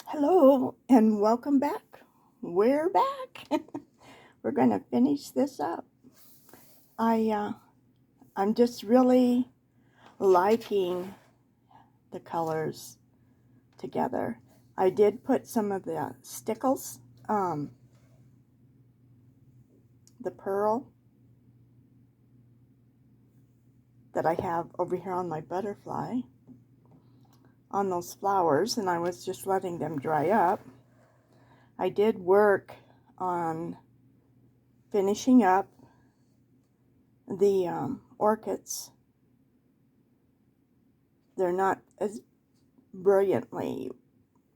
Hello and welcome back. We're back. We're going to finish this up. I'm just really liking the colors together. I did put some of the stickles, the pearl that I have over here on my butterfly, on those flowers, and I was just letting them dry up. I did work on finishing up the orchids. They're not as brilliantly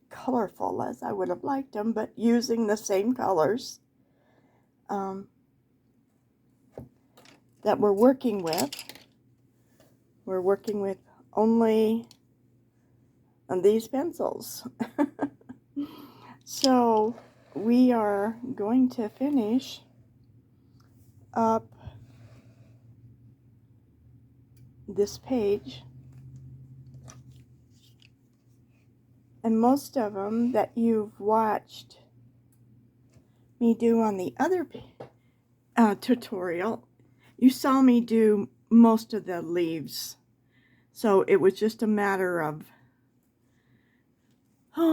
colorful as I would have liked them, but using the same colors that we're working with. We're working with only these pencils. So we are going to finish up this page, and most of them that you've watched me do on the other tutorial, you saw me do most of the leaves, so it was just a matter of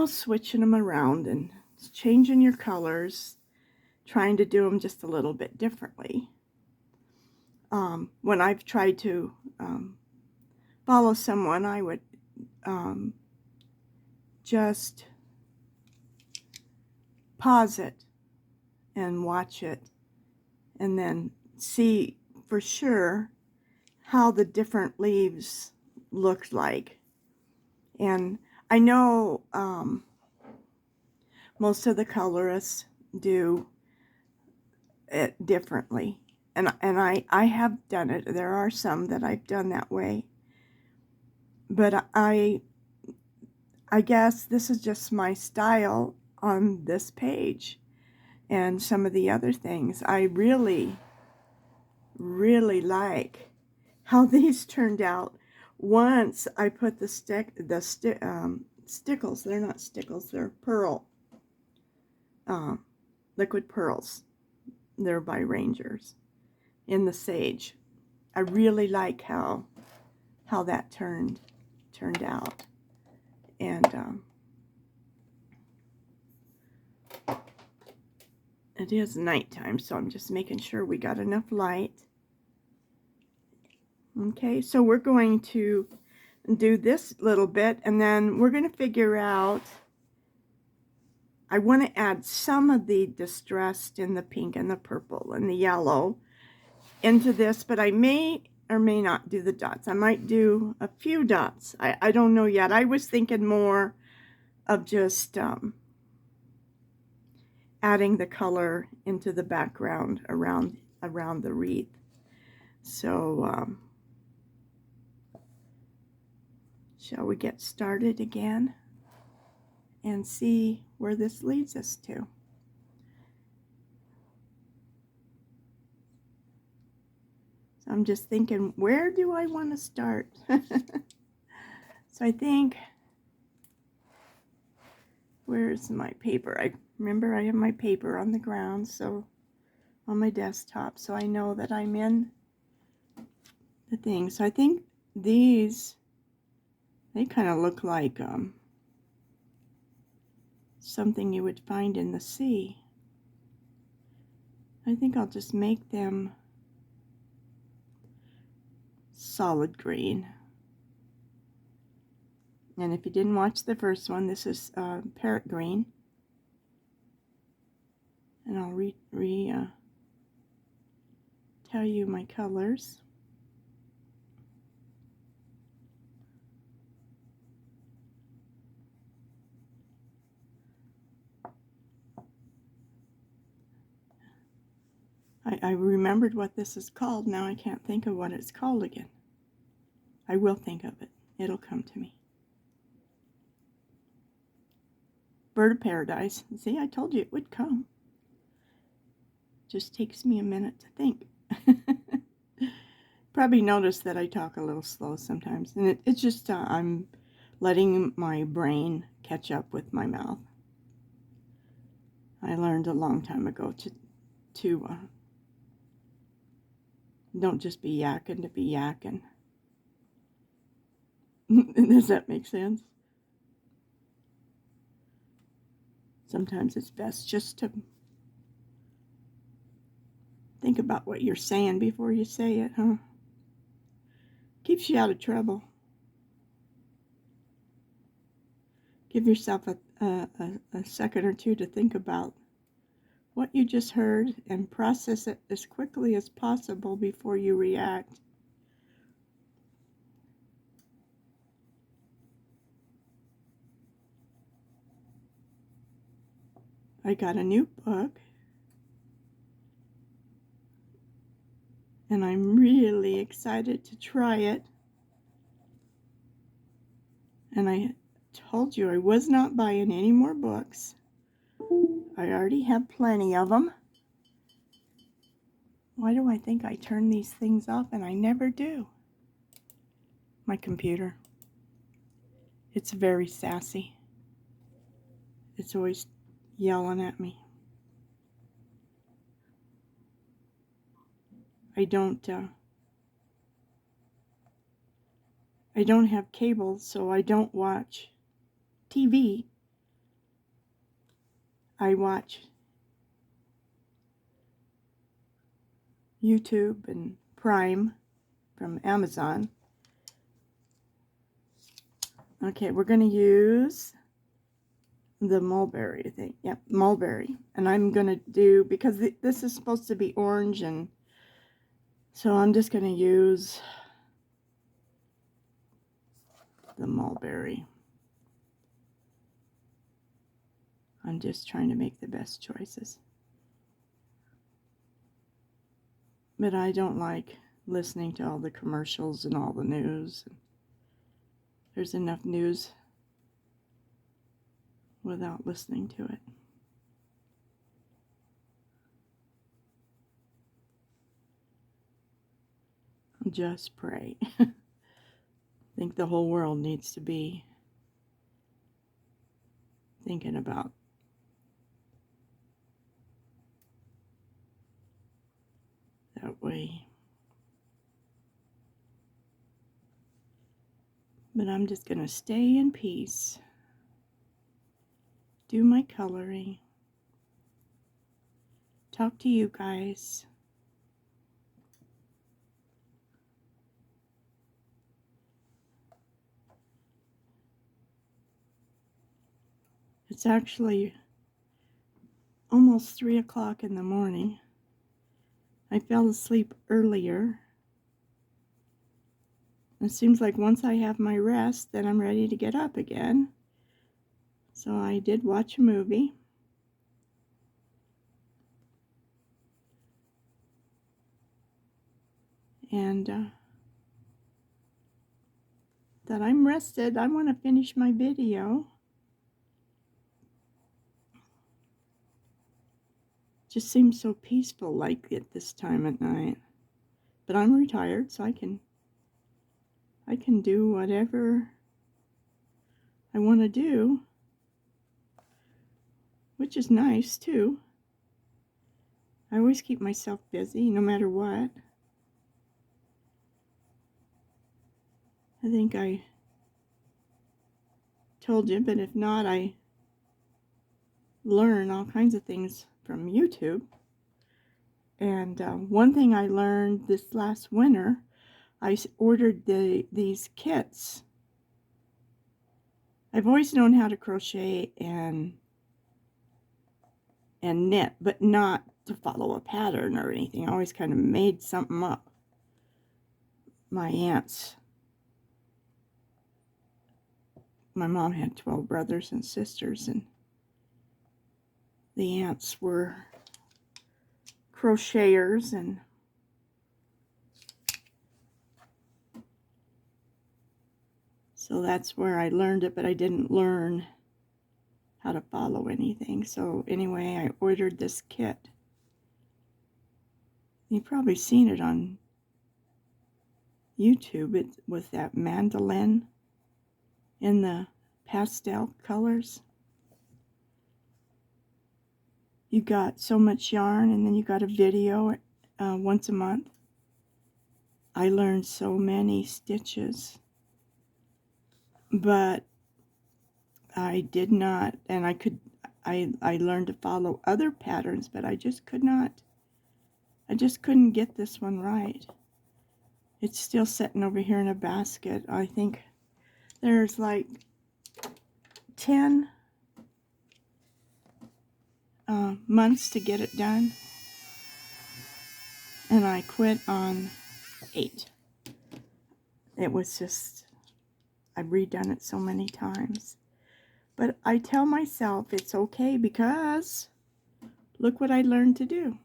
switching them around and changing your colors, trying to do them just a little bit differently. When I've tried to follow someone, I would just pause it and watch it and then see for sure how the different leaves looked like. And I know most of the colorists do it differently, and I have done it. There are some that I've done that way, but I guess this is just my style on this page. And some of the other things, I really like how these turned out. Once I put the stickles, they're not stickles, they're pearl, liquid pearls. They're by Rangers in the sage. I really like how that turned out. And it is nighttime, so I'm just making sure we got enough light. Okay, so we're going to do this little bit, and then we're going to figure out, I want to add some of the distressed in the pink and the purple and the yellow into this, but I may or may not do the dots. I might do a few dots. I don't know yet. I was thinking more of just adding the color into the background around the wreath. So shall we get started again and see where this leads us to? So I'm just thinking, where do I want to start? So I think, where's my paper? I remember I have my paper on the ground, so on my desktop, so I know that I'm in the thing. So I think these, they kind of look like something you would find in the sea. I think I'll just make them solid green. And if you didn't watch the first one, this is parrot green. And I'll tell you my colors. I remembered what this is called. Now I can't think of what it's called again. I will think of it. It'll come to me. Bird of Paradise. See, I told you it would come. Just takes me a minute to think. Probably noticed that I talk a little slow sometimes. And it's just, I'm letting my brain catch up with my mouth. I learned a long time ago to don't just be yakking to be yakking. Does that make sense? Sometimes it's best just to think about what you're saying before you say it, huh? Keeps you out of trouble. Give yourself a second or two to think about what you just heard and process it as quickly as possible before you react. I got a new book, and I'm really excited to try it. And I told you I was not buying any more books. I already have plenty of them. Why do I think I turn these things off and I never do? My computer. It's very sassy. It's always yelling at me. I don't have cable, so I don't watch TV. I watch YouTube and Prime from Amazon. Okay, we're going to use the mulberry thing. Yep, mulberry. And I'm going to do, because this is supposed to be orange, and so I'm just going to use the mulberry. I'm just trying to make the best choices. But I don't like listening to all the commercials and all the news. There's enough news without listening to it. Just pray. I think the whole world needs to be thinking about that way. But I'm just going to stay in peace, do my coloring, talk to you guys. It's actually almost 3 o'clock in the morning. I fell asleep earlier. It seems like once I have my rest, then I'm ready to get up again. So I did watch a movie. And that I'm rested. I want to finish my video. Just seems so peaceful like it this time at night. But I'm retired, so I can do whatever I want to do, which is nice too. I always keep myself busy no matter what. I think I told you, but if not, I learn all kinds of things from YouTube. And one thing I learned this last winter, I ordered these kits. I've always known how to crochet and knit, but not to follow a pattern or anything. I always kind of made something up. My mom had 12 brothers and sisters, and the aunts were crocheters, and so that's where I learned it, but I didn't learn how to follow anything. So anyway, I ordered this kit. You've probably seen it on YouTube. It was that mandolin. in the pastel colors. You got so much yarn, and then you got a video once a month. I learned so many stitches, but I did not, and I learned to follow other patterns, but I just couldn't get this one right. It's still sitting over here in a basket. I think there's like 10 months to get it done, and I quit on 8. It was just, I've redone it so many times. But I tell myself it's okay because look what I learned to do.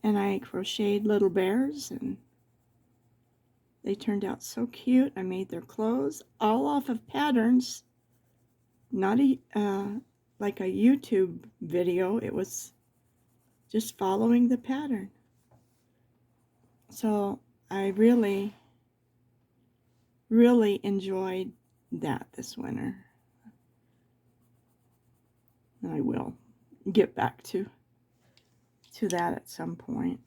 And I crocheted little bears, and they turned out so cute. I made their clothes all off of patterns, not like a YouTube video. It was just following the pattern. So I really, really enjoyed that this winter. And I will get back to that at some point.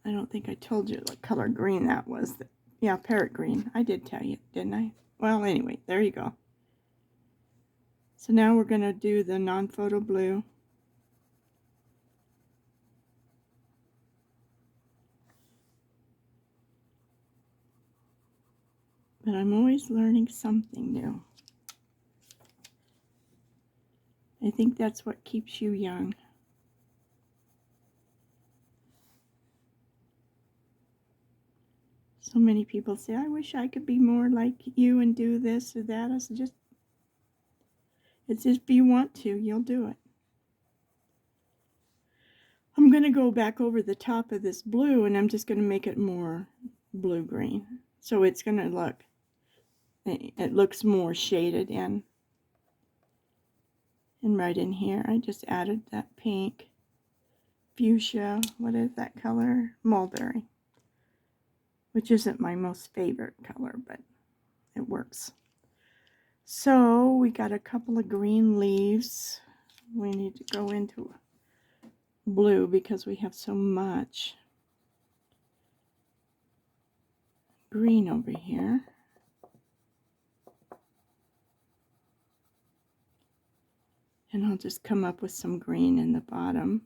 I don't think I told you what color green that was. Yeah, parrot green. I did tell you, didn't I? Well, anyway, there you go. So now we're going to do the non-photo blue. But I'm always learning something new. I think that's what keeps you young. So many people say, I wish I could be more like you and do this or that. It's just if you want to, you'll do it. I'm going to go back over the top of this blue, and I'm just going to make it more blue-green. So it's going to it looks more shaded in. And right in here, I just added that pink, fuchsia, what is that color? Mulberry, which isn't my most favorite color, but it works. So we got a couple of green leaves. We need to go into blue because we have so much green over here. And I'll just come up with some green in the bottom.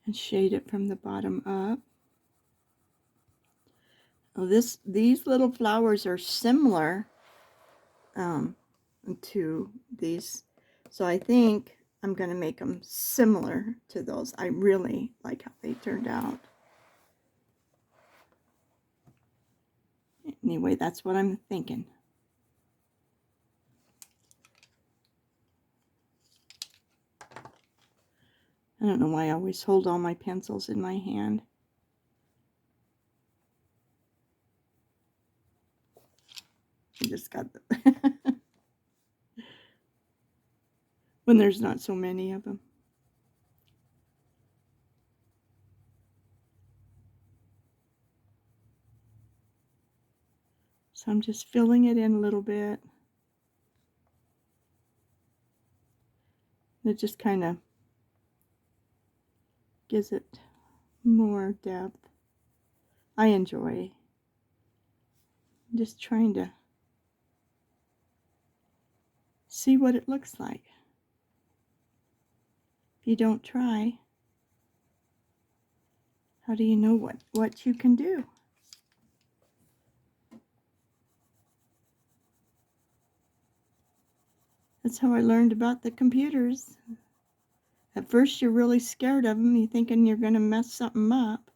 And shade it from the bottom up. Oh, these little flowers are similar to these. So I think I'm going to make them similar to those. I really like how they turned out. Anyway, that's what I'm thinking. I don't know why I always hold all my pencils in my hand. I just got the when there's not so many of them. So I'm just filling it in a little bit. It just kind of gives it more depth. I enjoy just trying to see what it looks like. If you don't try, how do you know what you can do? That's how I learned about the computers. At first you're really scared of them. You're thinking you're going to mess something up.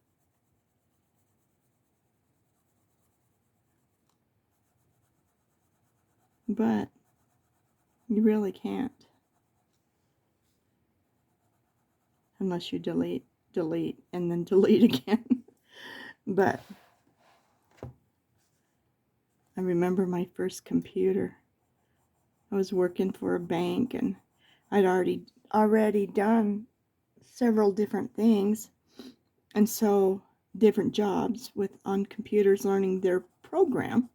But you really can't. Unless you delete, and then delete again. But I remember my first computer. I was working for a bank, and I'd already done several different things, and so different jobs on computers learning their program,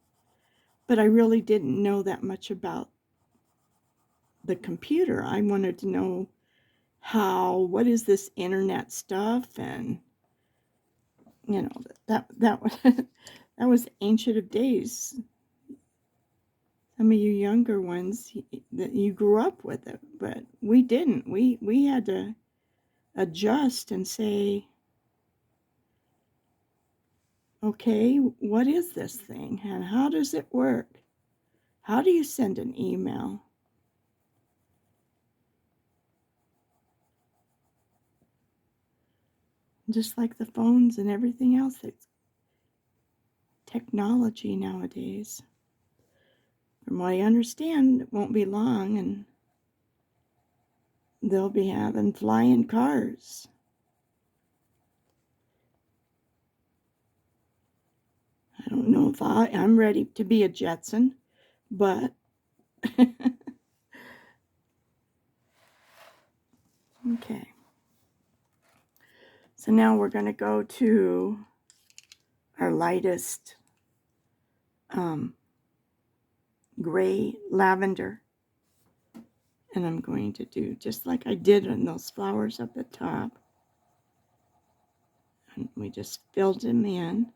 but I really didn't know that much about the computer. I wanted to know what is this internet stuff, and that was that was ancient of days. Some of you younger ones, that you grew up with it, but we didn't. We had to adjust and say, okay, what is this thing, and how does it work? How do you send an email? Just like the phones and everything else, it's technology nowadays. From what I understand, it won't be long and they'll be having flying cars. I don't know if I'm ready to be a Jetson, but okay. So now we're going to go to our lightest gray lavender. And I'm going to do just like I did on those flowers up at the top. And we just filled them in.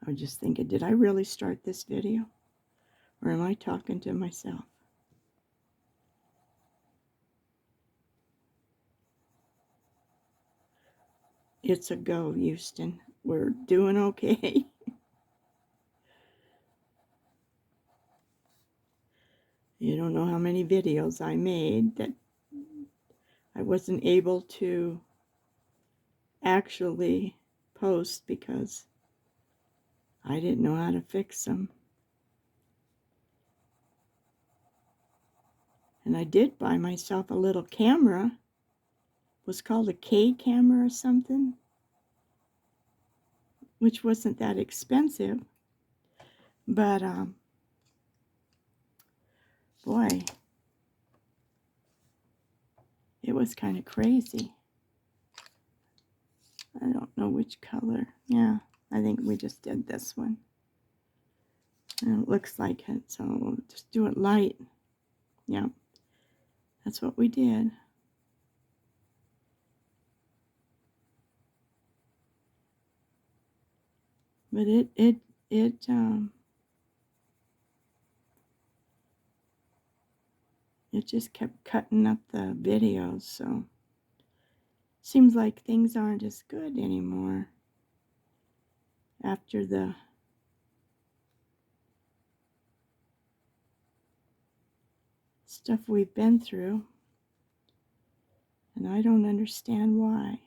I was just thinking, did I really start this video? Or am I talking to myself? It's a go, Houston. We're doing okay. You don't know how many videos I made that I wasn't able to actually post because I didn't know how to fix them. And I did buy myself a little camera. It was called a K camera or something, which wasn't that expensive. But boy, it was kind of crazy. I don't know which color. Yeah, I think we just did this one. And it looks like it, so we'll just do it light. Yeah, that's what we did. But it just kept cutting up the videos, so seems like things aren't as good anymore after the stuff we've been through, and I don't understand why.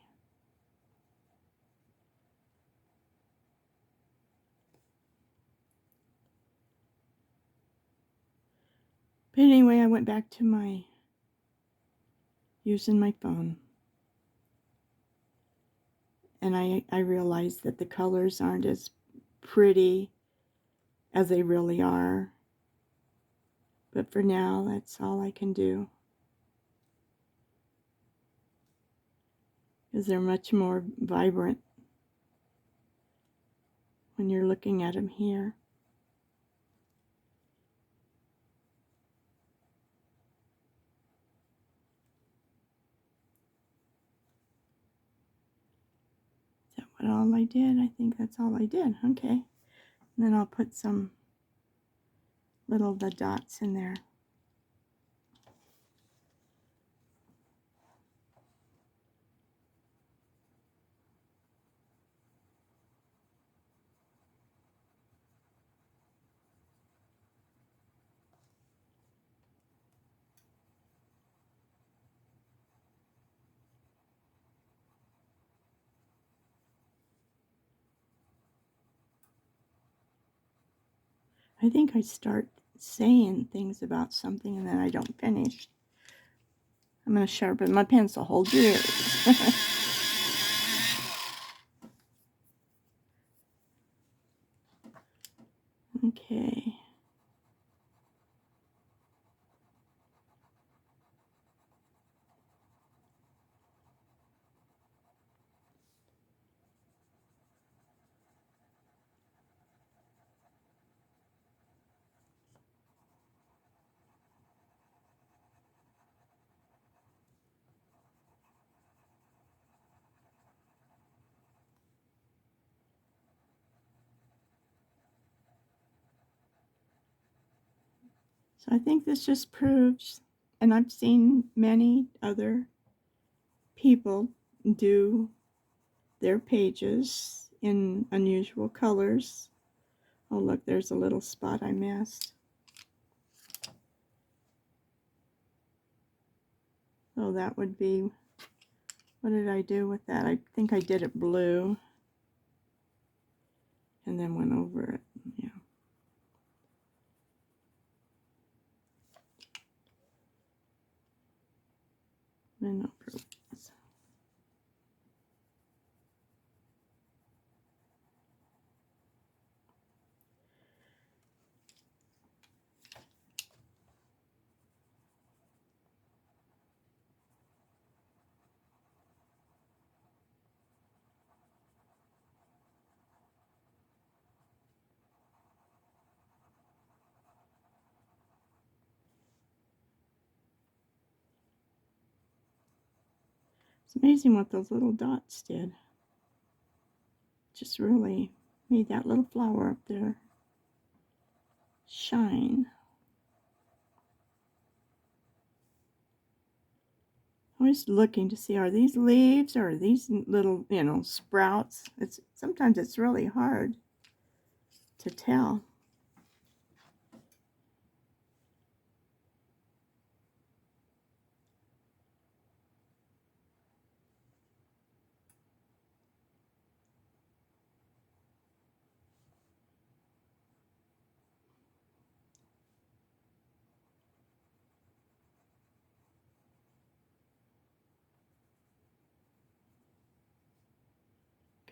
But anyway, I went back to using my phone, and I realized that the colors aren't as pretty as they really are. But for now, that's all I can do. Because they're much more vibrant when you're looking at them here. Is that what all I did? I think that's all I did. Okay. And then I'll put some little the dots in there. I think I start saying things about something and then I don't finish. I'm going to sharpen my pencil. Hold your ears. So I think this just proves, and I've seen many other people do their pages in unusual colors. Oh, look, there's a little spot I missed. So that would be, what did I do with that? I think I did it blue and then went over it. Yeah. Then over it. It's amazing what those little dots did. Just really made that little flower up there shine. Always looking to see, are these leaves or are these little, sprouts? Sometimes it's really hard to tell.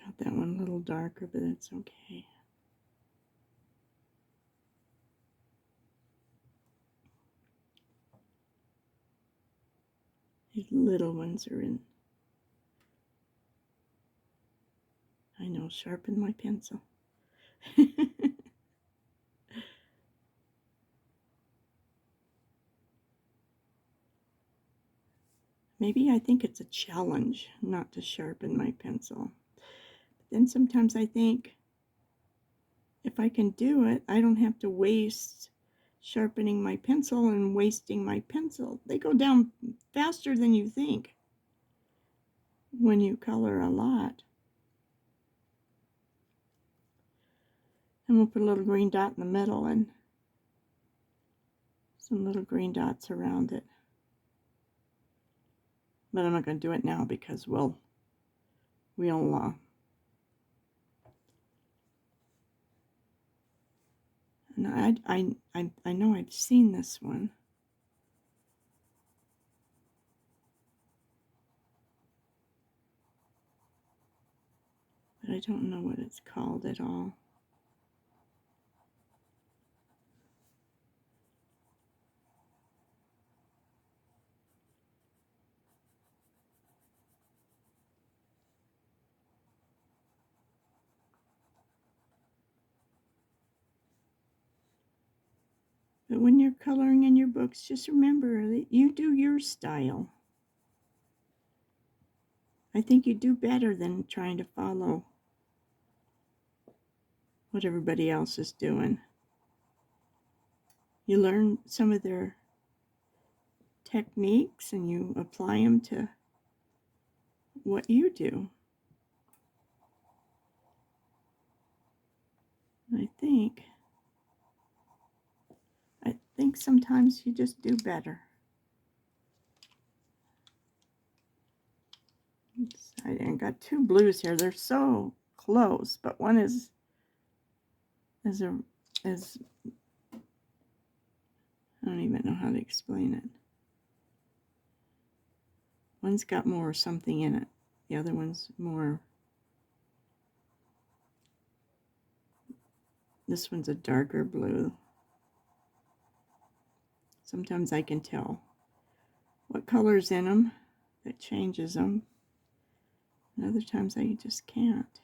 Got that one a little darker, but it's okay. These little ones are in. I know, sharpen my pencil. Maybe I think it's a challenge not to sharpen my pencil. But then sometimes I think, if I can do it, I don't have to waste sharpening my pencil and wasting my pencil. They go down faster than you think when you color a lot. And we'll put a little green dot in the middle and some little green dots around it. But I'm not going to do it now because we'll and I know I've seen this one. But I don't know what it's called at all. But when you're coloring in your books, just remember that you do your style. I think you do better than trying to follow what everybody else is doing. You learn some of their techniques and you apply them to what you do. I think sometimes you just do better. I got two blues here. They're so close, but one is I don't even know how to explain it. One's got more something in it. The other one's more. This one's a darker blue. Sometimes I can tell what color's in them that changes them. And other times I just can't.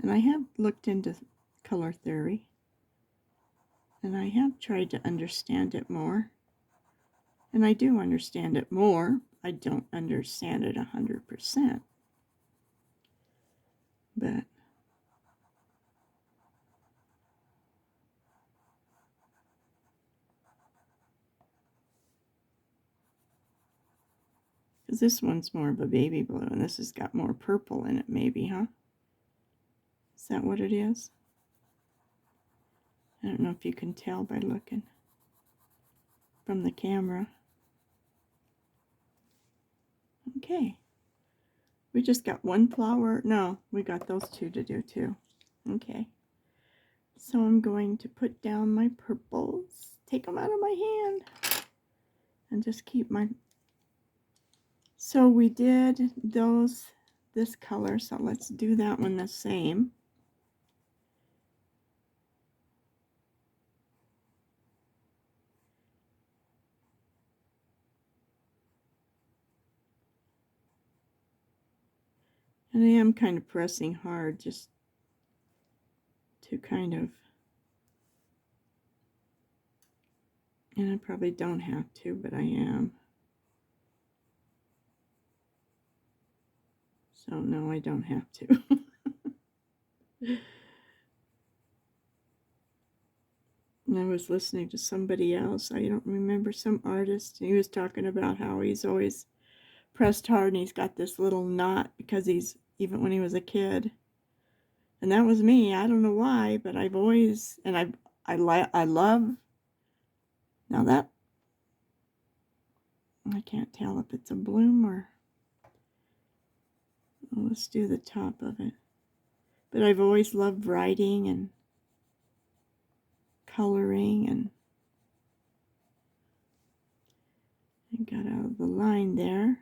And I have looked into color theory. And I have tried to understand it more. And I do understand it more. I don't understand it 100%. but because this one's more of a baby blue, and this has got more purple in it, maybe, huh? Is that what it is? I don't know if you can tell by looking from the camera. Okay. We just got one flower. No, we got those two to do too. Okay. So I'm going to put down my purples. Take them out of my hand. And just keep my... So we did this color. So let's do that one the same. And I am kind of pressing hard just to kind of, and I probably don't have to, but I am. So no, I don't have to. And I was listening to somebody else, I don't remember, some artist, and he was talking about how he's always pressed hard and he's got this little knot because he's, even when he was a kid. And that was me. I don't know why, but I've always, and I love, now that, I can't tell if it's a bloom or, well, let's do the top of it. But I've always loved writing and coloring, and I got out of the line there.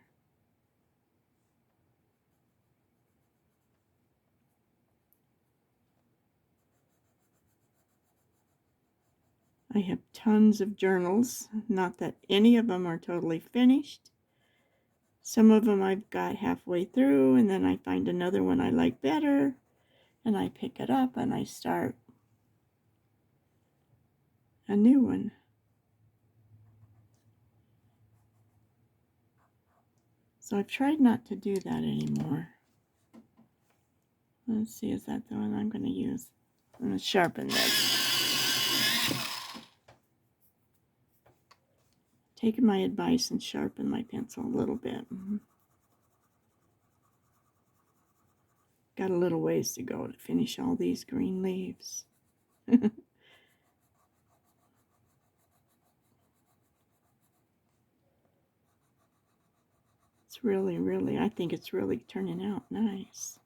I have tons of journals, not that any of them are totally finished. Some of them I've got halfway through, and then I find another one I like better, and I pick it up and I start a new one. So I've tried not to do that anymore. Let's see, is that the one I'm going to use? I'm going to sharpen this. Taking my advice and sharpen my pencil a little bit. Got a little ways to go to finish all these green leaves. It's really, I think it's really turning out nice.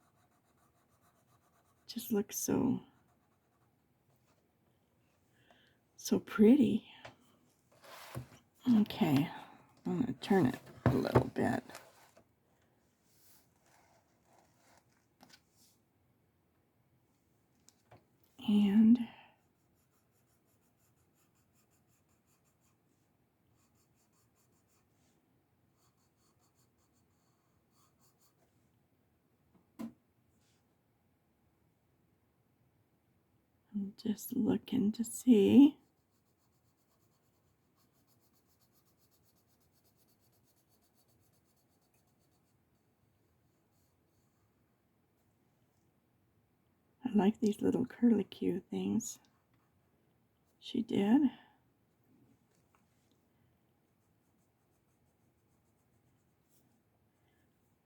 Just looks so pretty. Okay, I'm going to turn it a little bit. And I'm just looking to see. I like these little curlicue things she did.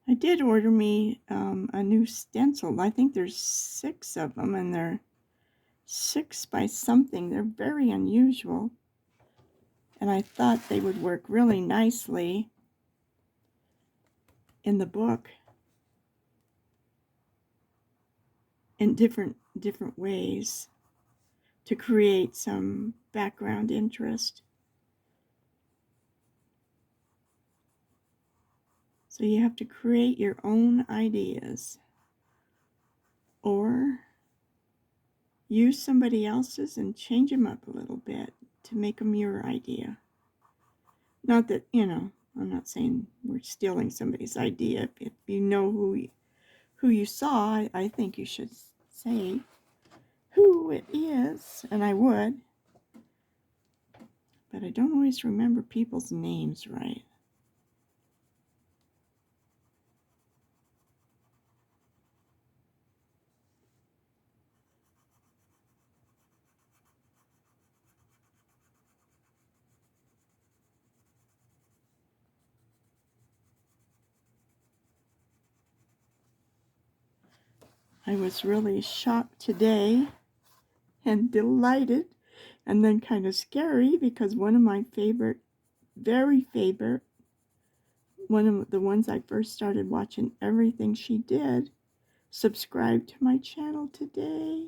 I did order me a new stencil. I think there's 6 of them, and they're 6 by something. They're very unusual, and I thought they would work really nicely in the book in different ways to create some background interest. So you have to create your own ideas, or use somebody else's and change them up a little bit to make them your idea. Not that, I'm not saying we're stealing somebody's idea. If you know who you saw, I think you should say who it is, and I would. But I don't always remember people's names right. I was really shocked today and delighted, and then kind of scary because one of my favorite, very favorite, one of the ones I first started watching everything she did, subscribed to my channel today.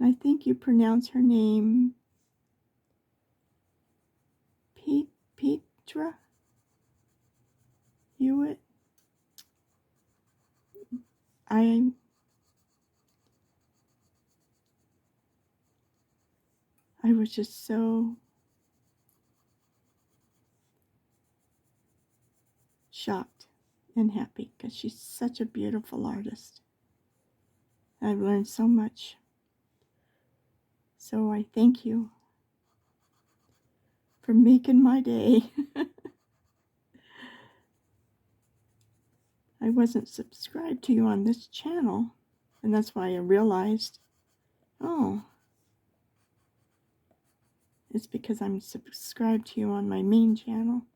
I think you pronounce her name Petra Hewitt. I was just so shocked and happy because she's such a beautiful artist. I've learned so much. So I thank you for making my day. I wasn't subscribed to you on this channel, and that's why I realized, oh, it's because I'm subscribed to you on my main channel.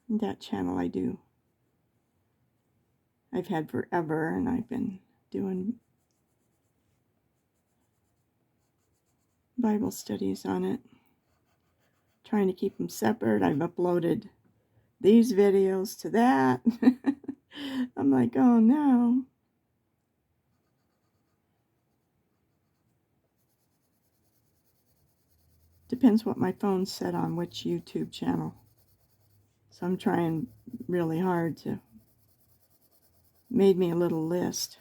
And that channel I've had forever, and I've been doing Bible studies on it, trying to keep them separate. I've uploaded these videos to that. I'm like, oh no. Depends what my phone's set on, which YouTube channel. So I'm trying really hard to, made me a little list.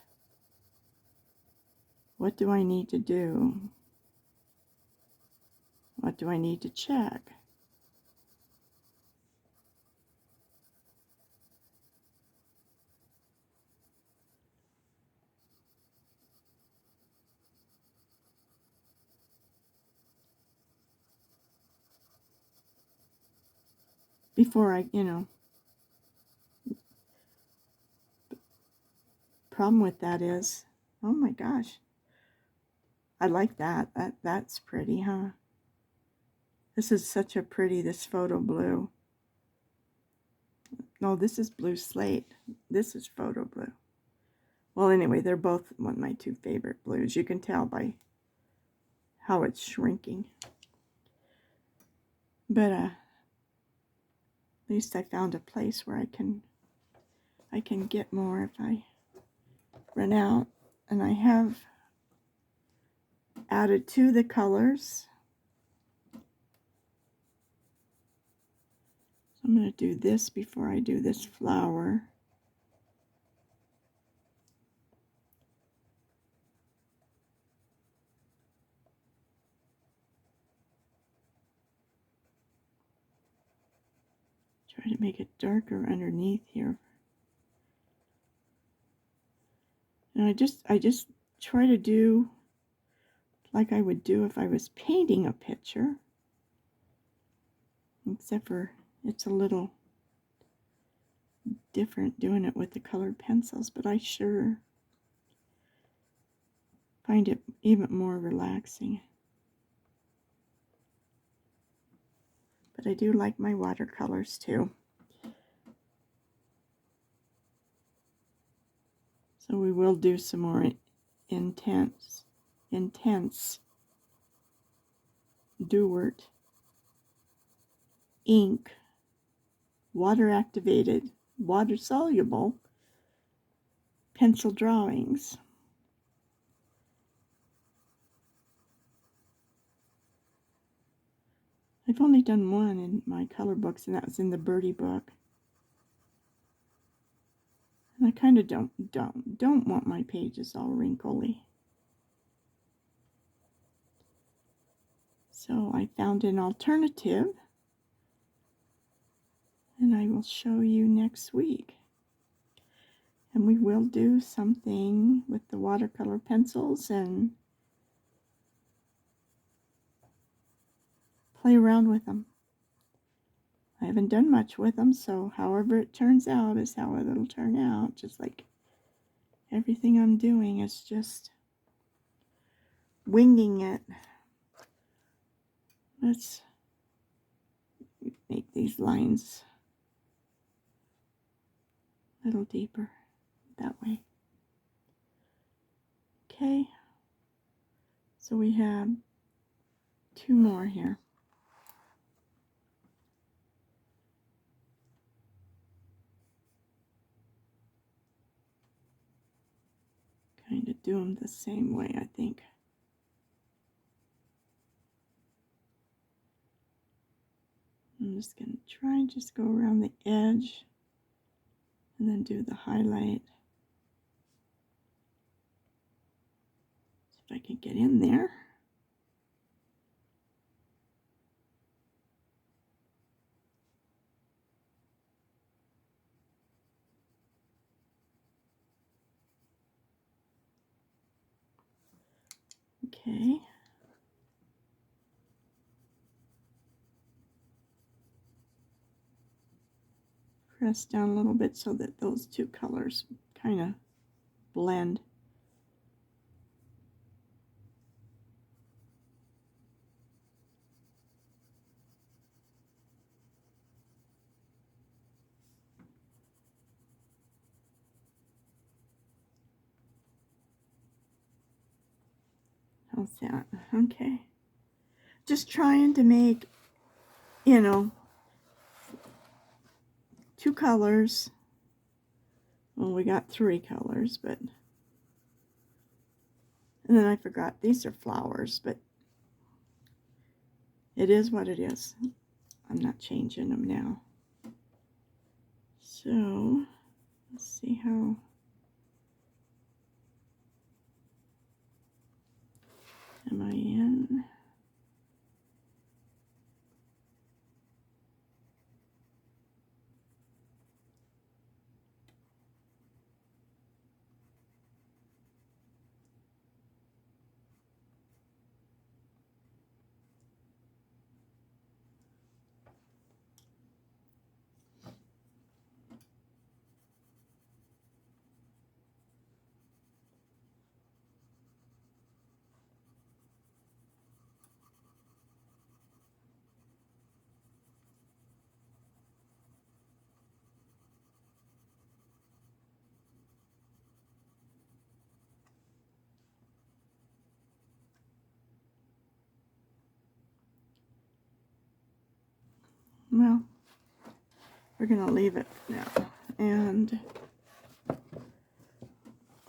What do I need to do? What do I need to check? Before I, problem with that is, oh my gosh, I like that. That's pretty, huh? This is such a pretty, this photo blue. No, this is blue slate. This is photo blue. Well, anyway, they're both one of my two favorite blues. You can tell by how it's shrinking. But at least I found a place where I can get more if I run out. And I have added to the colors. So I'm going to do this before I do this flower. Try to make it darker underneath here. And I just try to do like I would do if I was painting a picture. Except for it's a little different doing it with the colored pencils, but I sure find it even more relaxing. But I do like my watercolors too. So we will do some more intense Dewart ink, water activated, water soluble pencil drawings. I've only done one in my color books, and that was in the Birdie book. And I kind of don't want my pages all wrinkly. So I found an alternative, and I will show you next week. And we will do something with the watercolor pencils and play around with them. I haven't done much with them, so however it turns out is how it'll turn out. Just like everything I'm doing is just winging it. Let's make these lines A little deeper that way. Okay, so we have 2 more here. Kind of do them the same way, I think. I'm just going to try and just go around the edge and then do the highlight. See if I can get in there. Okay. Press down a little bit so that those 2 colors kind of blend. How's that? Okay. Just trying to make, 2 colors. Well, we got 3 colors, but... And then I forgot, these are flowers, but it is what it is. I'm not changing them now. So, let's see how... Am I in? Well, we're going to leave it now. And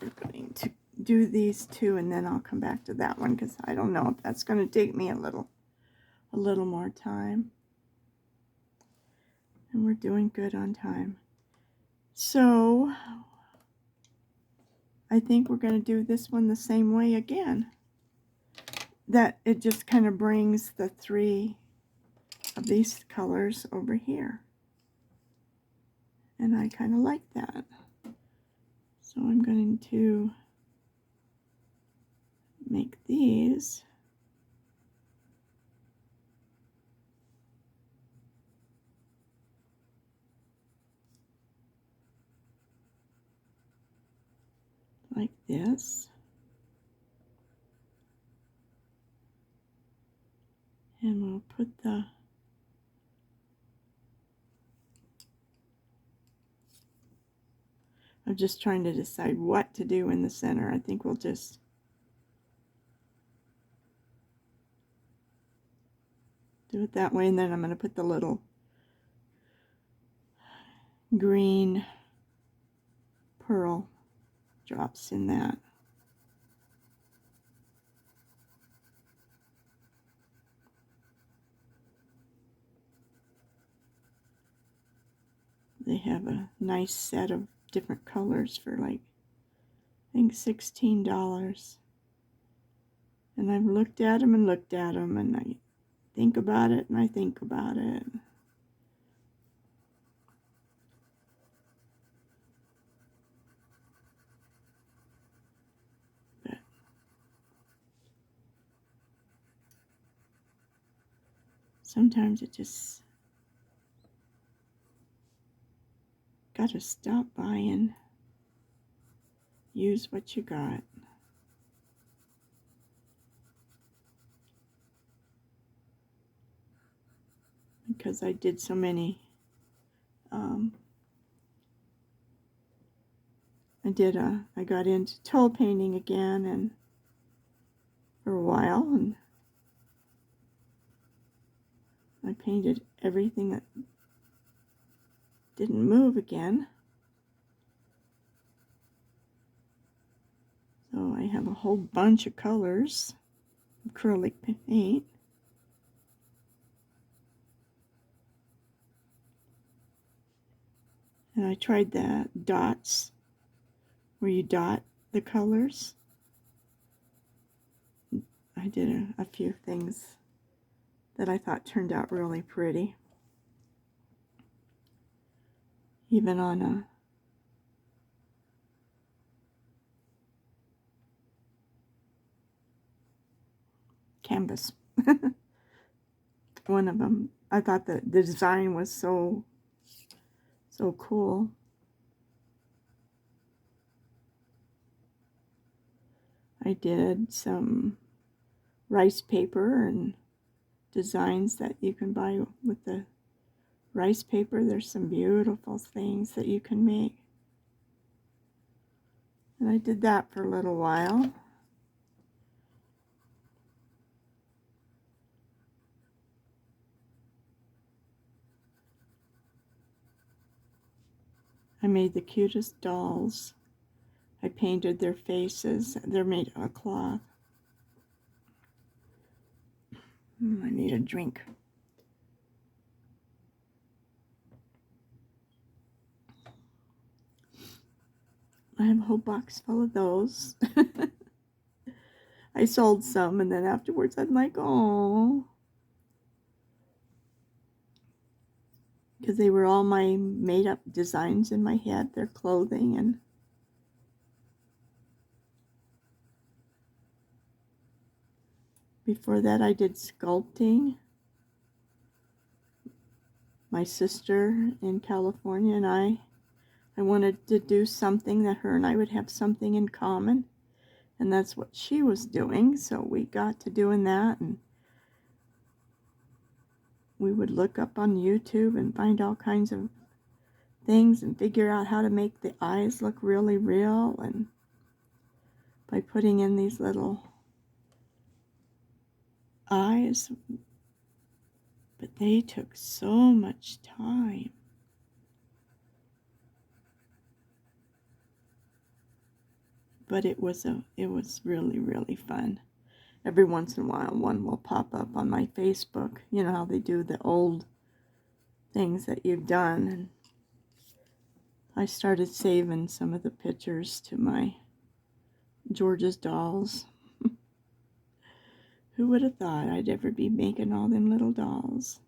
we're going to do these 2, and then I'll come back to that one, because I don't know if that's going to take me a little more time. And we're doing good on time. So, I think we're going to do this one the same way again. That it just kind of brings the 3 of these colors over here. And I kind of like that. So I'm going to make these like this. And we'll put the I'm just trying to decide what to do in the center. I think we'll just do it that way, and then I'm going to put the little green pearl drops in that. They have a nice set of different colors for like, I think $16. And I've looked at them and looked at them, and I think about it and I think about it. But sometimes it just gotta stop by and use what you got. Because I did so many I got into toll painting again and for a while, and I painted everything that didn't move again. So I have a whole bunch of colors of acrylic paint. And I tried the dots, where you dot the colors. I did a few things that I thought turned out really pretty. Even on a canvas. One of them, I thought the design was so cool. I did some rice paper and designs that you can buy with the rice paper. There's some beautiful things that you can make. And I did that for a little while. I made the cutest dolls. I painted their faces. They're made of cloth. I need a drink. I have a whole box full of those. I sold some, and then afterwards I'm like, oh. Because they were all my made-up designs in my head, their clothing, and before that I did sculpting. My sister in California and I wanted to do something that her and I would have something in common, and that's what she was doing, so we got to doing that, and we would look up on YouTube and find all kinds of things and figure out how to make the eyes look really real, and by putting in these little eyes. But they took so much time. But it was really, really fun. Every once in a while one will pop up on my Facebook. You know how they do the old things that you've done, and I started saving some of the pictures to my George's dolls. Who would have thought I'd ever be making all them little dolls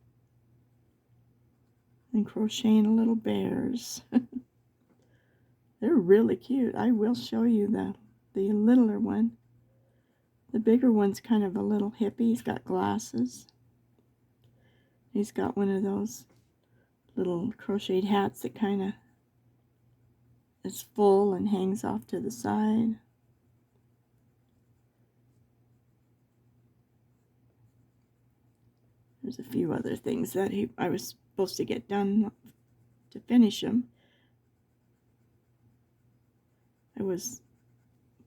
and crocheting little bears? They're really cute. I will show you the littler one. The bigger one's kind of a little hippie. He's got glasses. He's got one of those little crocheted hats that kind of is full and hangs off to the side. There's a few other things that I was supposed to get done to finish him. I was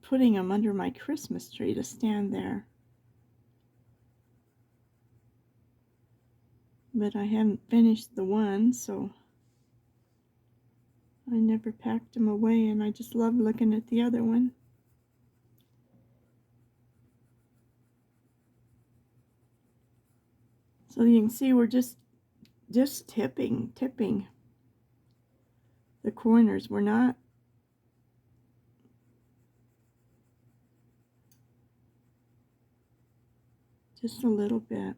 putting them under my Christmas tree to stand there. But I haven't finished the one, so I never packed them away, and I just love looking at the other one. So you can see we're just tipping the corners. We're not just a little bit.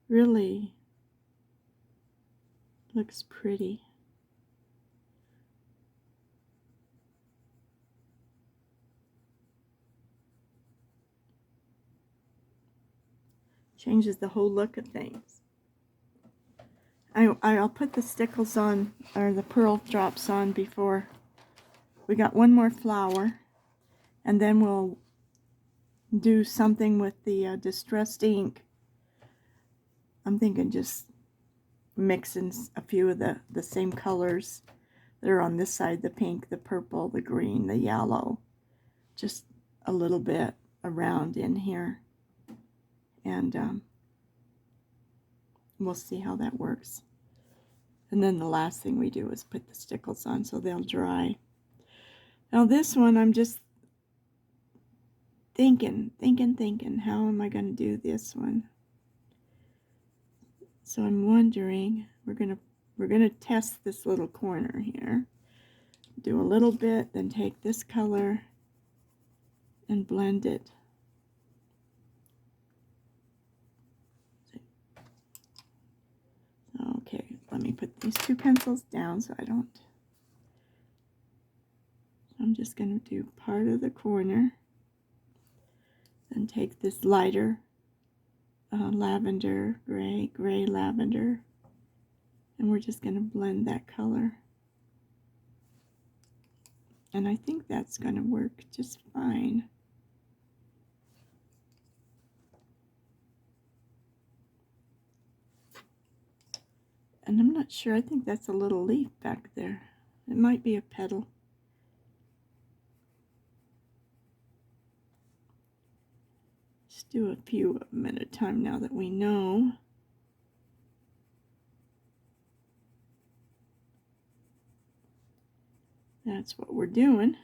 Really looks pretty. Changes the whole look of things. I'll put the stickles on, or the pearl drops on, before we got one more flower, and then we'll do something with the distressed ink. I'm thinking just mixing a few of the same colors that are on this side, the pink, the purple, the green, the yellow, just a little bit around in here. And we'll see how that works. And then the last thing we do is put the stickles on so they'll dry. Now this one, I'm just thinking, how am I going to do this one? So I'm wondering, we're gonna test this little corner here. Do a little bit, then take this color and blend it. Okay, let me put these two pencils down so I don't. I'm just going to do part of the corner, then take this lighter lavender, gray lavender, and we're just going to blend that color. And I think that's going to work just fine. And I'm not sure, I think that's a little leaf back there. It might be a petal. Just do a few of them at a time now that we know. That's what we're doing.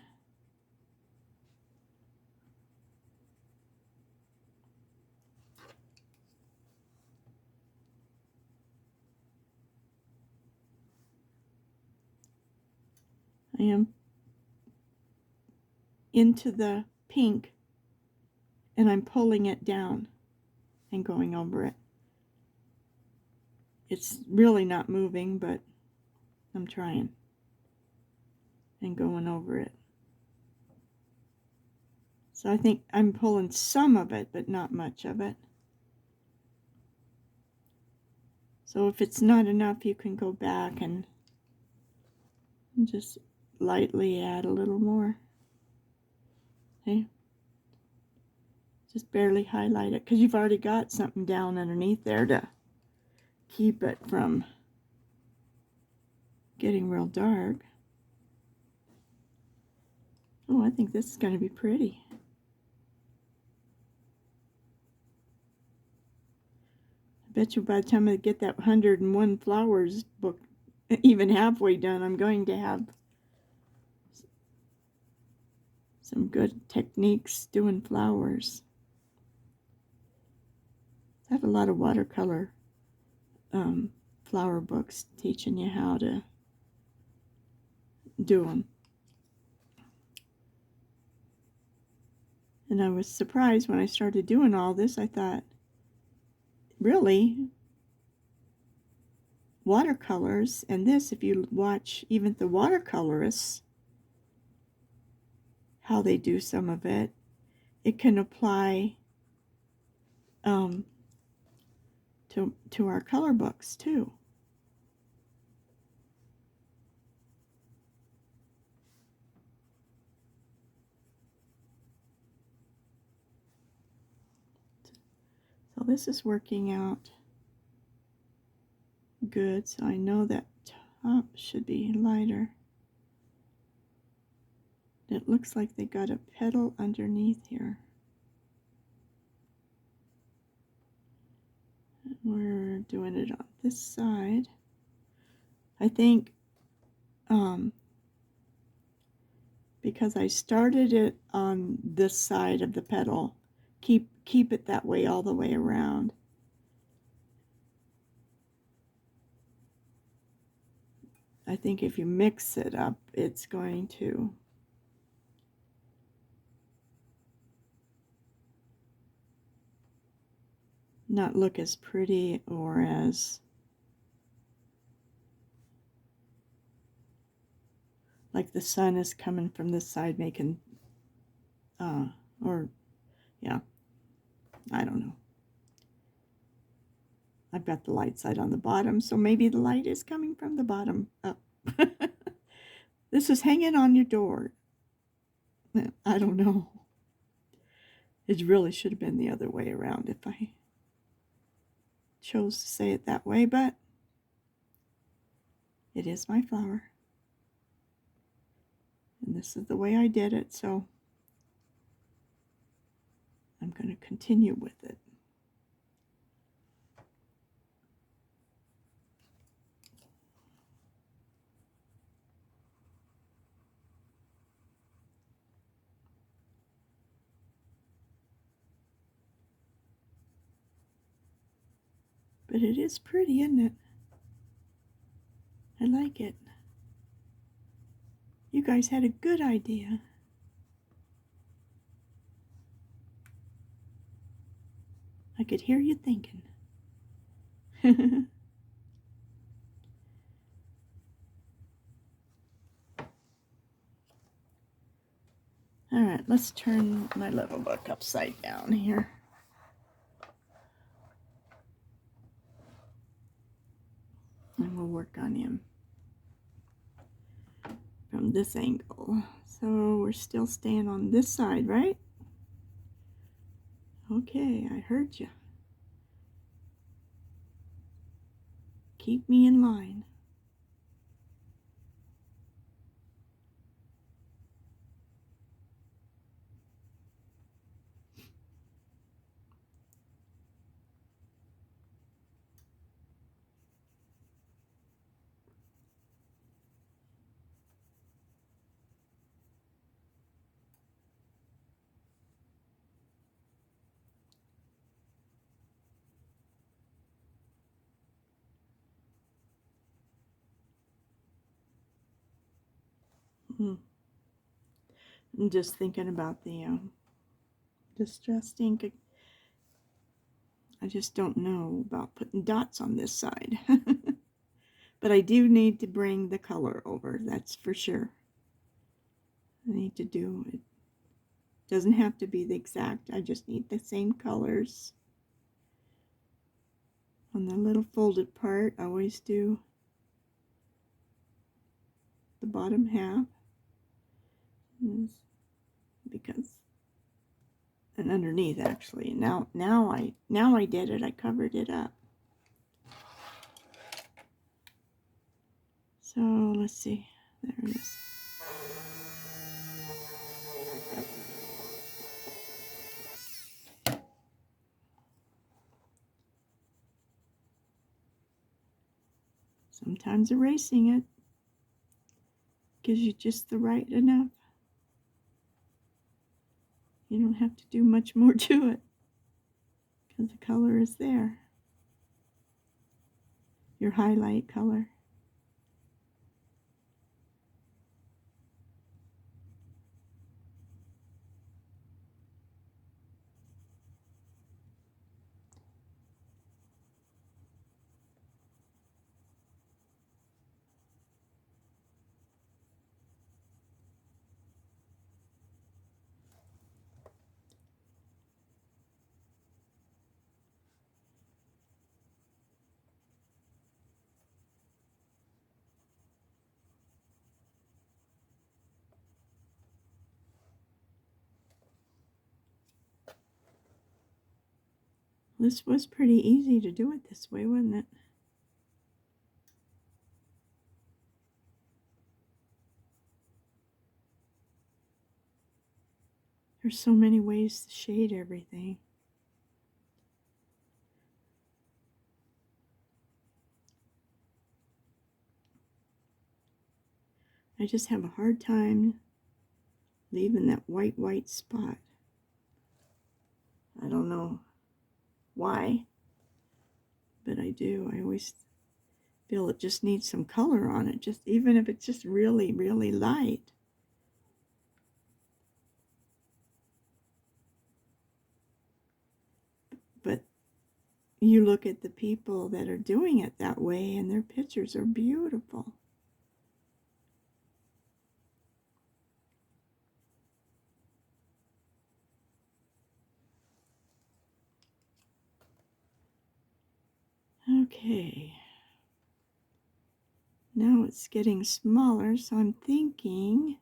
I am into the pink and I'm pulling it down and going over it. It's really not moving, but I'm trying and going over it. So I think I'm pulling some of it, but not much of it. So if it's not enough, you can go back and just lightly add a little more. Okay? Just barely highlight it, because you've already got something down underneath there to keep it from getting real dark. Oh, I think this is going to be pretty. I bet you by the time I get that 101 Flowers book even halfway done, I'm going to have some good techniques doing flowers. I have a lot of watercolor flower books teaching you how to do them. And I was surprised when I started doing all this. I thought, really? Watercolors, and this, if you watch even the watercolorists, how they do some of it, it can apply to our color books too. So this is working out good, so I know that top should be lighter. It looks like they got a petal underneath here. We're doing it on this side. I think because I started it on this side of the petal, keep it that way all the way around. I think if you mix it up, it's going to not look as pretty or as like the sun is coming from this side making or yeah, I don't know. I've got the light side on the bottom, so maybe the light is coming from the bottom up. This is hanging on your door. I don't know. It really should have been the other way around if I chose to say it that way, but it is my flower. And this is the way I did it, so I'm going to continue with it. But it is pretty, isn't it? I like it. You guys had a good idea. I could hear you thinking. All right, let's turn my little book upside down here. And we'll work on him from this angle. So we're still staying on this side, right? Okay, I heard you. Keep me in line. I'm just thinking about the distressed ink. I just don't know about putting dots on this side. But I do need to bring the color over, that's for sure. I need to do it. Doesn't have to be the exact, I just need the same colors. On the little folded part, I always do the bottom half. Because, and underneath actually. Now I did it, I covered it up. So let's see, there it is. Sometimes erasing it gives you just the right enough. You don't have to do much more to it because the color is there. Your highlight color. This was pretty easy to do it this way, wasn't it? There's so many ways to shade everything. I just have a hard time leaving that white spot. I don't know why, but I do. I always feel it just needs some color on it, just even if it's just really light. But you look at the people that are doing it that way and their pictures are beautiful. Okay. Now it's getting smaller, so I'm thinking,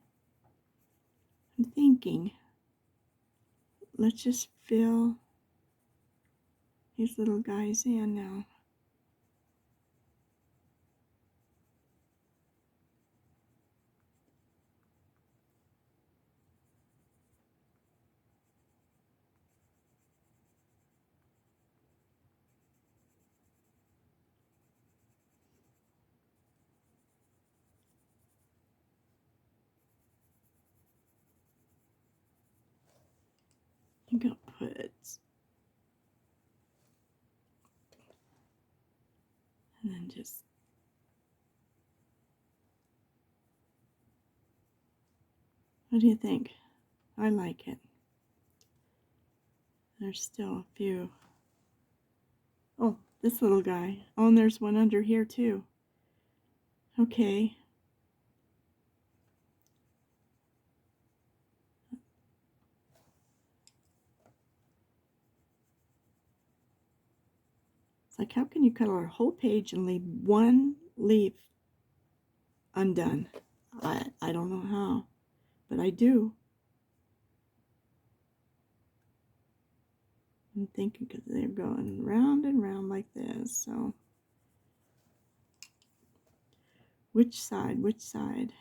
let's just fill these little guys in now. I'm gonna put, and then just, what do you think? I like it. There's still a few. Oh, this little guy. Oh, and there's one under here too. Okay. It's like, how can you cut a whole page and leave one leaf undone? I don't know how, but I do. I'm thinking because they're going round and round like this. So, which side? Which side?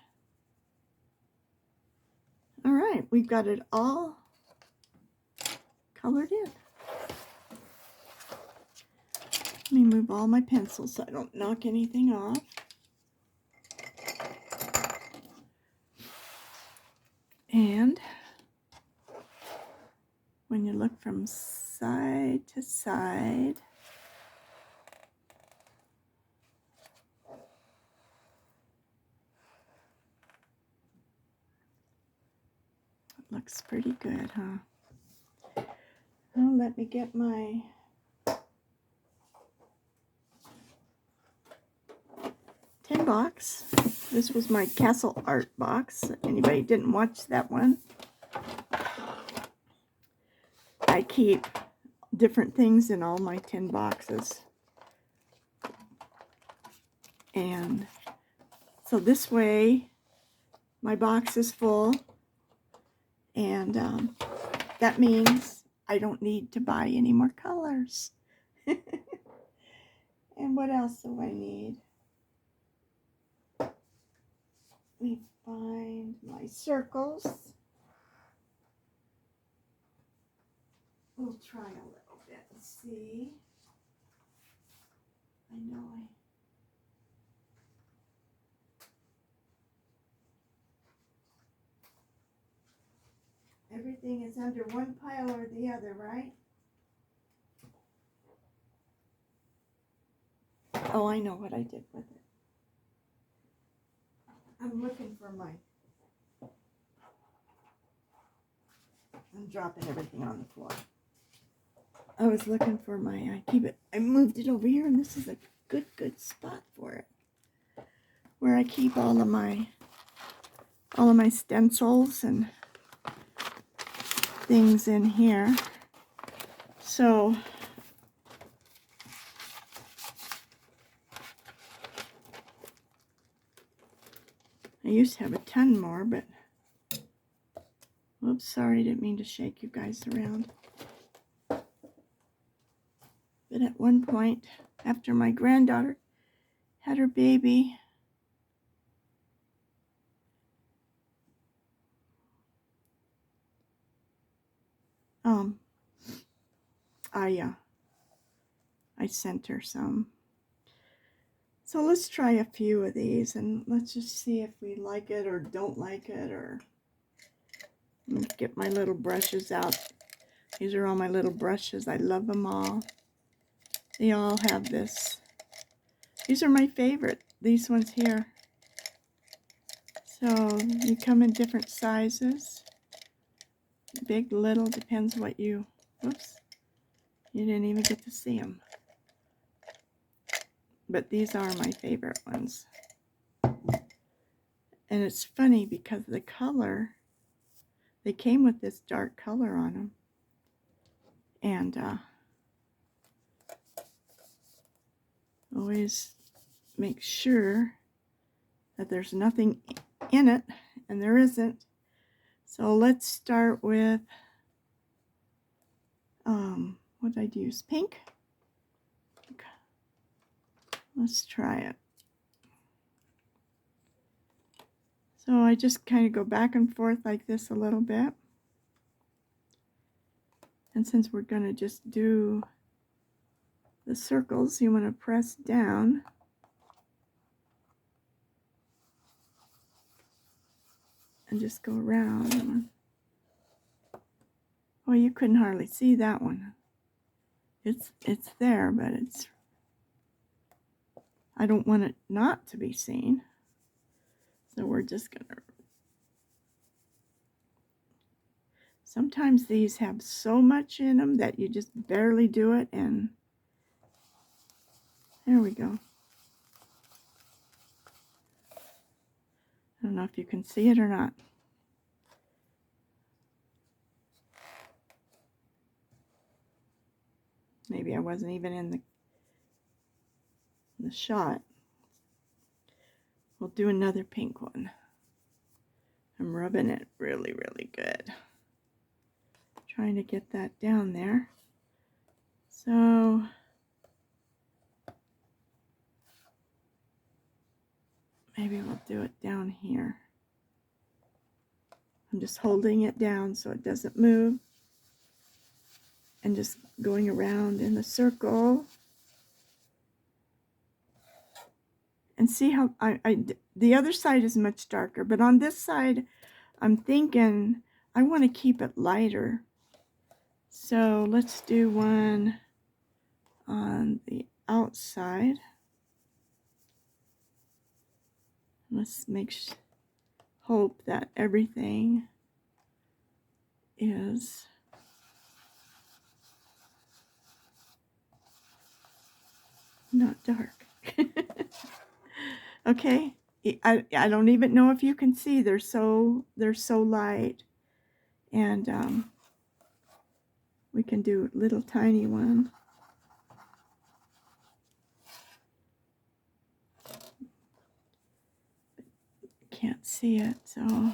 All right, we've got it all colored in. Let me move all my pencils so I don't knock anything off. And when you look from side to side, it looks pretty good, huh? Oh, let me get my tin box. This was my castle art box. Anybody didn't watch that one? I keep different things in all my tin boxes. And so this way my box is full, and that means I don't need to buy any more colors. And what else do I need? Let me find my circles. We'll try a little bit and see. I know everything is under one pile or the other, right? Oh, I know what I did with it. I'm looking for my... I'm dropping everything on the floor. I was looking for my... I moved it over here, and this is a good spot for it. Where I keep all of my stencils and things in here. So I used to have a ton more, but oops, sorry, didn't mean to shake you guys around. But at one point, after my granddaughter had her baby, I sent her some. So let's try a few of these, and let's just see if we like it or don't like it, or let me get my little brushes out. These are all my little brushes. I love them all. They all have this. These are my favorite, these ones here. So you come in different sizes. Big, little, depends what you, whoops, you didn't even get to see them. But these are my favorite ones. And it's funny because the color, they came with this dark color on them. And always make sure that there's nothing in it, and there isn't. So let's start with, what did I use? Pink? Okay. Let's try it. So I just kind of go back and forth like this a little bit. And since we're going to just do the circles, you want to press down. And just go around. Well, you couldn't hardly see that one. It's there, but I don't want it not to be seen. So we're just gonna, sometimes these have so much in them that you just barely do it, and there we go. I don't know if you can see it or not. Maybe I wasn't even in the shot. We'll do another pink one. I'm rubbing it really, really good. Trying to get that down there. So maybe we'll do it down here. I'm just holding it down so it doesn't move. And just going around in a circle. And see how the other side is much darker, but on this side I'm thinking I want to keep it lighter. So let's do one on the outside. Let's hope that everything is not dark. Okay, I don't even know if you can see, they're so light. And we can do a little tiny one. Can't see it, so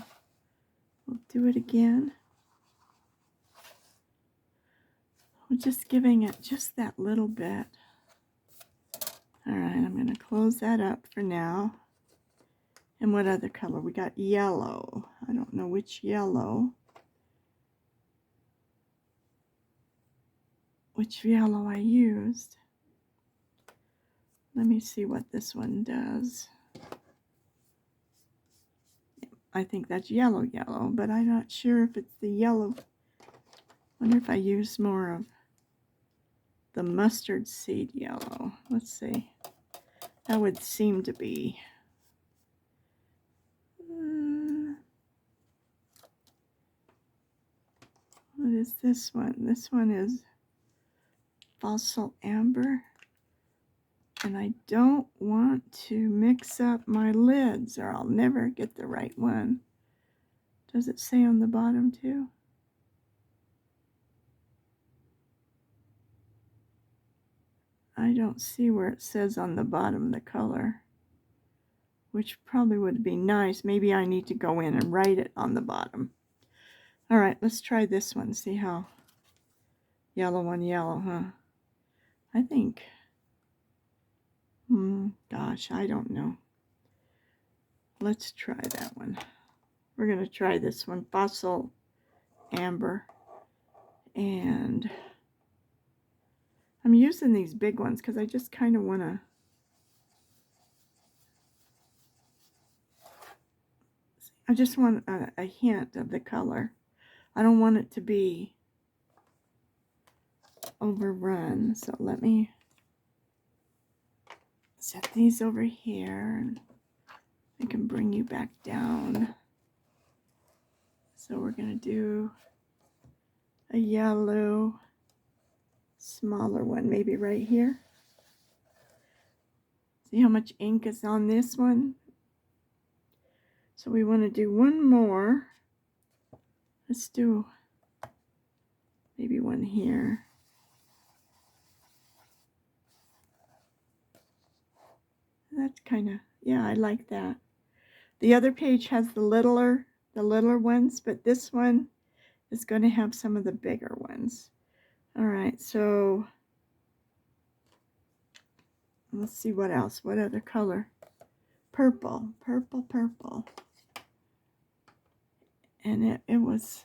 we'll do it again. We're just giving it just that little bit. All right, I'm going to close that up for now. And what other color? We got yellow. I don't know which yellow. Which yellow I used. Let me see what this one does. I think that's yellow, but I'm not sure if it's the yellow. Wonder if I use more of the mustard seed yellow. Let's see. That would seem to be. What is this one? This one is fossil amber. And I don't want to mix up my lids or I'll never get the right one. Does it say on the bottom too? I don't see where it says on the bottom the color, which probably would be nice. Maybe I need to go in and write it on the bottom. All right, let's try this one. See how yellow on yellow, huh? I think, gosh, I don't know. Let's try that one. We're going to try this one, fossil amber. And I'm using these big ones because I just kind of want to I just want a hint of the color. I don't want it to be overrun. So let me set these over here and I can bring you back down. So we're going to do a yellow, smaller one, maybe right here. See how much ink is on this one? So we want to do one more. Let's do maybe one here. That's kind of, yeah, I like that. The other page has the littler ones, but this one is going to have some of the bigger ones. All right, so let's see what else. What other color? Purple, purple, purple. And it was,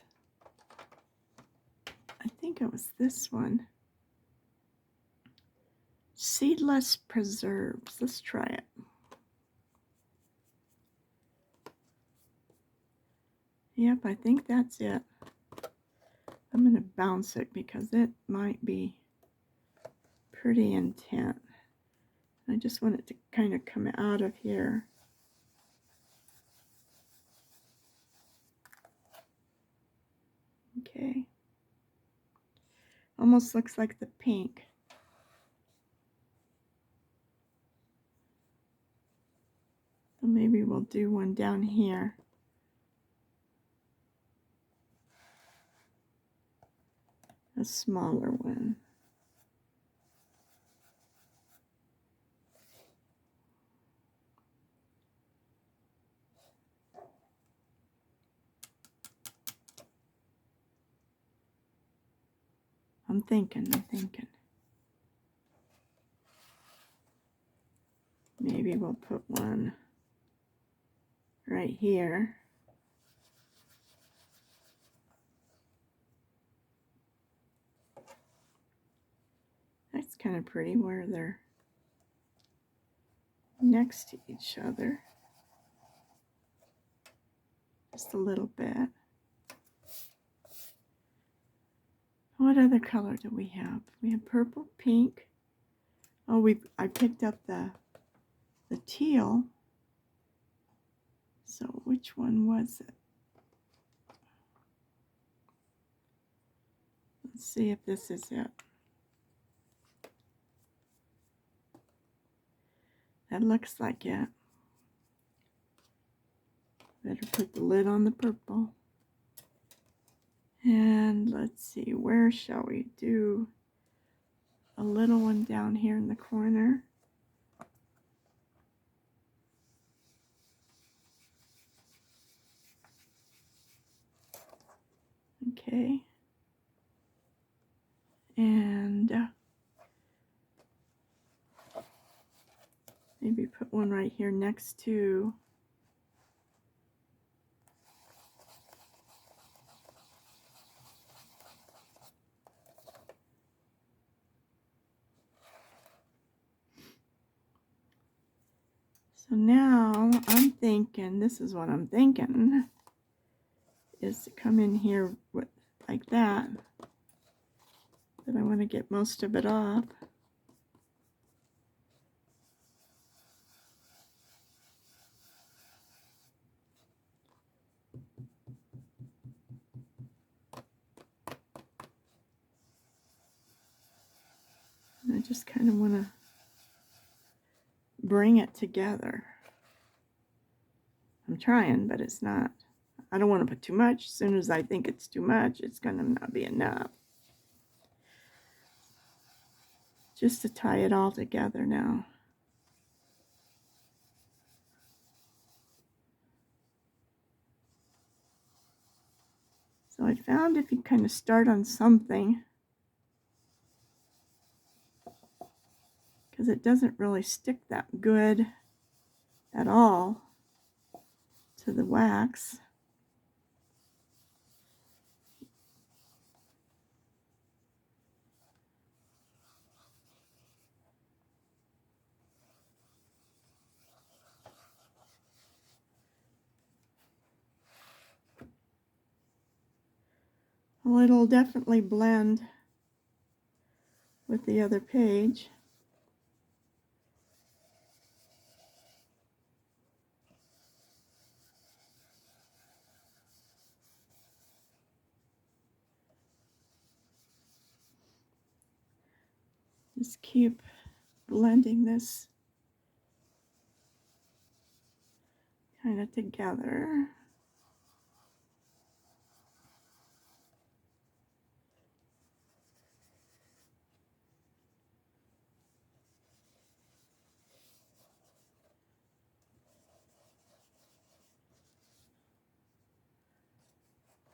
I think it was this one. Seedless preserves. Let's try it. Yep, I think that's it. I'm going to bounce it because it might be pretty intense. I just want it to kind of come out of here. Okay. Almost looks like the pink. So maybe we'll do one down here. A smaller one. I'm thinking. Maybe we'll put one right here. That's kind of pretty where they're next to each other. Just a little bit. What other color do we have? We have purple, pink. Oh, I picked up the teal. So which one was it? Let's see if this is it. That looks like it. Better put the lid on the purple. And let's see, where shall we do a little one down here in the corner? Okay. And maybe put one right here next to so now I'm thinking, this is what I'm thinking, is to come in here with like that. But I want to get most of it off. And I just kind of want to bring it together. I'm trying, but it's not. I don't want to put too much. As soon as I think it's too much, it's going to not be enough. Just to tie it all together now. So I found if you kind of start on something, because it doesn't really stick that good at all to the wax. Well, it'll definitely blend with the other page. Just keep blending this kind of together.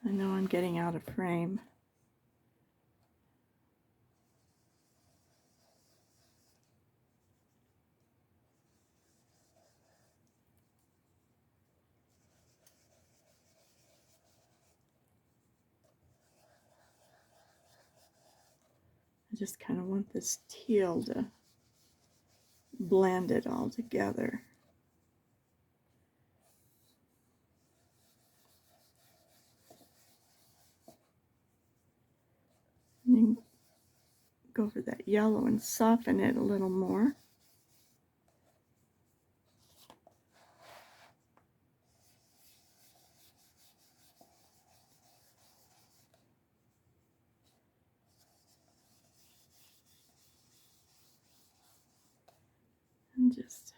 I know I'm getting out of frame. I just kind of want this teal to blend it all together. go for that yellow and soften it a little more. And just,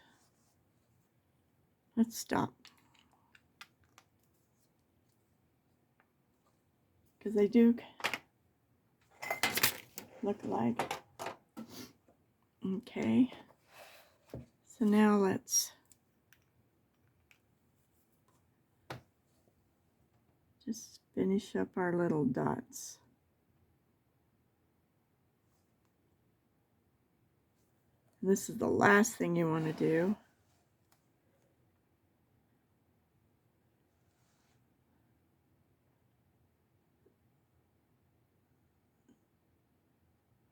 let's stop. Because they do look alike. Okay. So now let's just finish up our little dots. And this is the last thing you want to do.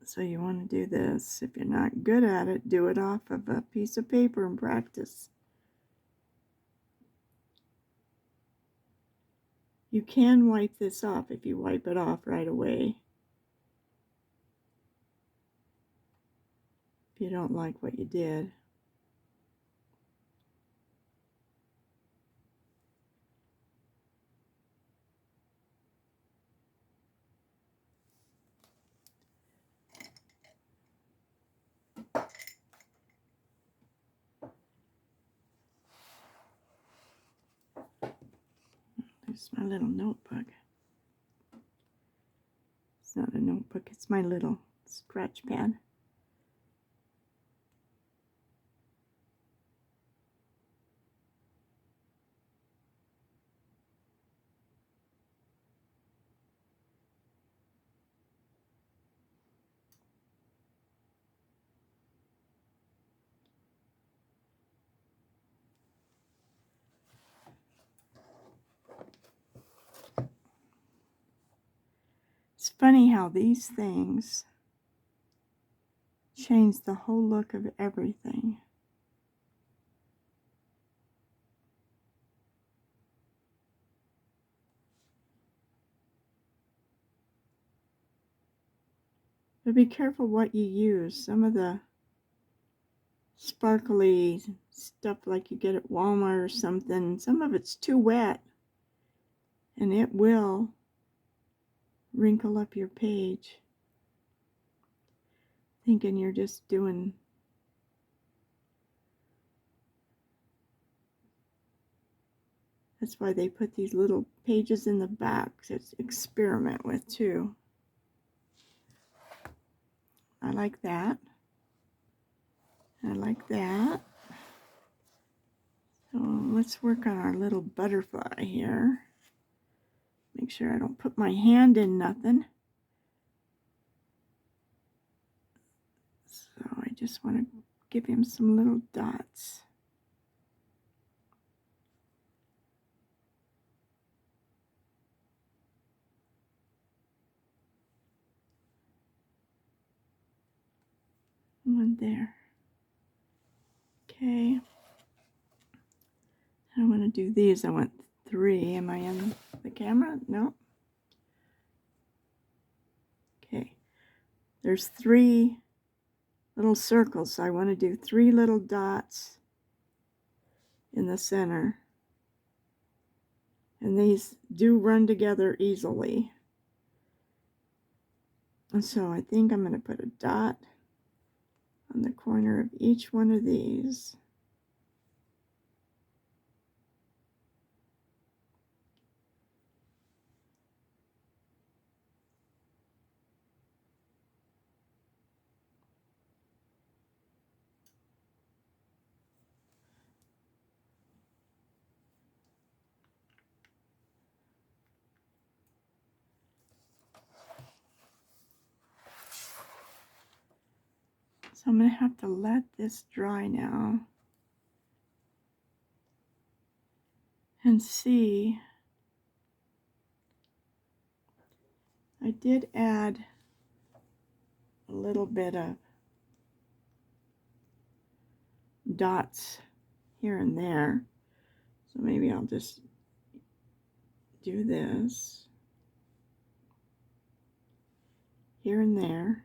So you want to do this. If you're not good at it, do it off of a piece of paper and practice. You can wipe this off if you wipe it off right away. If you don't like what you did. There's my little notebook. It's not a notebook, it's my little scratch pad. It's funny how these things change the whole look of everything. But be careful what you use. Some of the sparkly stuff like you get at Walmart or something, some of it's too wet and it will wrinkle up your page, thinking you're just doing that's why they put these little pages in the back to experiment with too. I like that. I like that. So let's work on our little butterfly here. Make sure I don't put my hand in nothing. So I just want to give him some little dots. One there. Okay. I want to do these. I want 3. Am I in the camera? No. Okay. There's 3 little circles, so I want to do 3 little dots in the center. And these do run together easily. And so I think I'm going to put a dot on the corner of each one of these. So I'm going to have to let this dry now and see. I did add a little bit of dots here and there. So maybe I'll just do this here and there.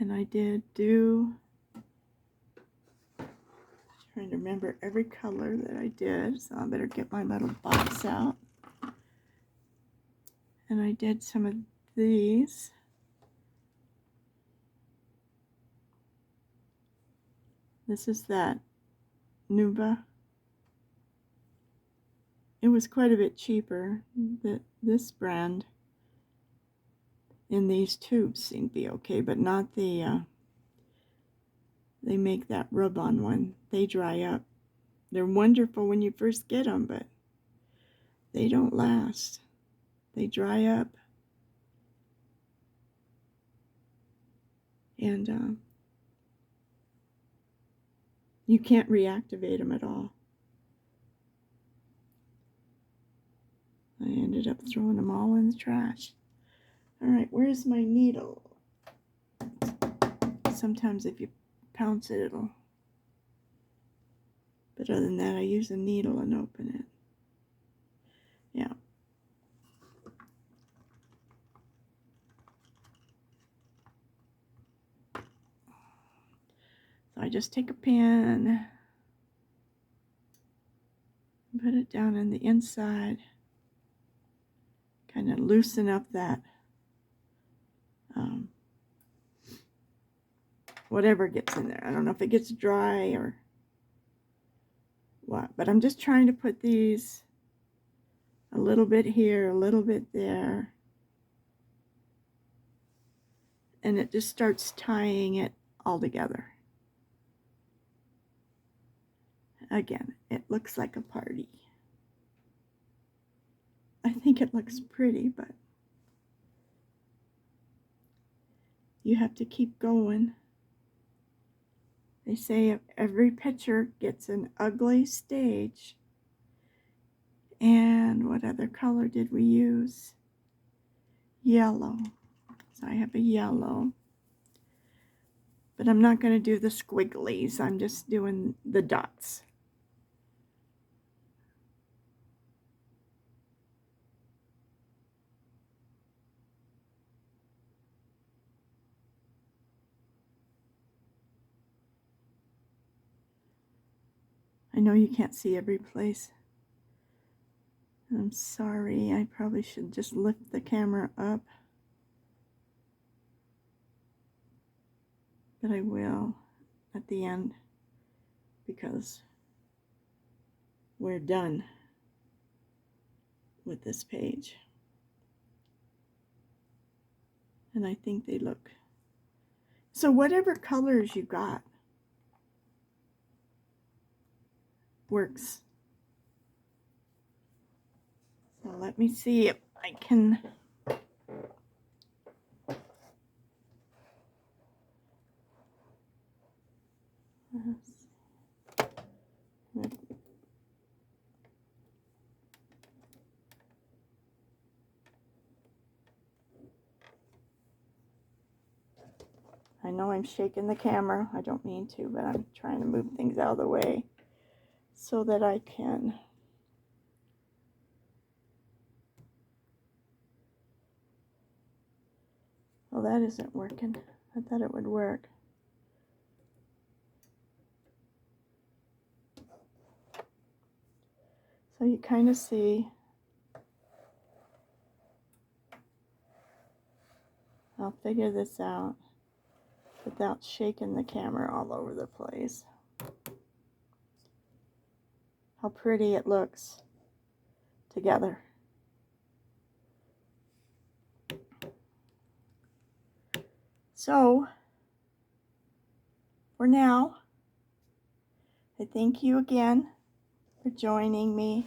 And I did do, trying to remember every color that I did, so I better get my little box out. And I did some of these. This is that Nuba. It was quite a bit cheaper. This brand in these tubes seem to be okay, but not the, they make that rub-on one. They dry up. They're wonderful when you first get them, but they don't last. They dry up. And you can't reactivate them at all. I ended up throwing them all in the trash. All right, where's my needle? Sometimes if you pounce it, it'll... But other than that, I use a needle and open it. Yeah. So I just take a pen, put it down on the inside, kind of loosen up that whatever gets in there. I don't know if it gets dry or what, but I'm just trying to put these a little bit here, a little bit there, and it just starts tying it all together. Again, it looks like a party. I think it looks pretty, but you have to keep going. They say every picture gets an ugly stage. And what other color did we use? Yellow. So I have a yellow. But I'm not going to do the squigglies. I'm just doing the dots. I know you can't see every place. I'm sorry. I probably should just lift the camera up. But I will at the end because we're done with this page. And I think they look... So whatever colors you got works. So let me see if I can... I know I'm shaking the camera. I don't mean to, but I'm trying to move things out of the way so that I can... Well, that isn't working. I thought it would work. So you kind of see... I'll figure this out without shaking the camera all over the place. How pretty it looks together. So, for now, I thank you again for joining me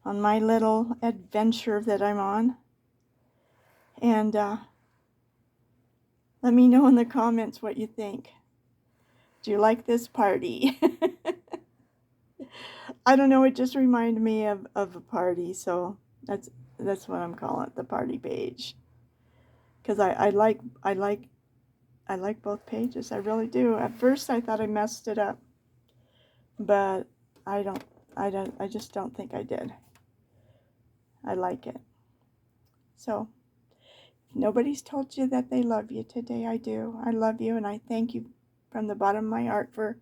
on my little adventure that I'm on. And let me know in the comments what you think. Do you like this party? I don't know, it just reminded me of a party, so that's what I'm calling it, the party page. Because I like both pages, I really do. At first I thought I messed it up, but I just don't think I did. I like it. So, nobody's told you that they love you today, I do. I love you, and I thank you from the bottom of my heart for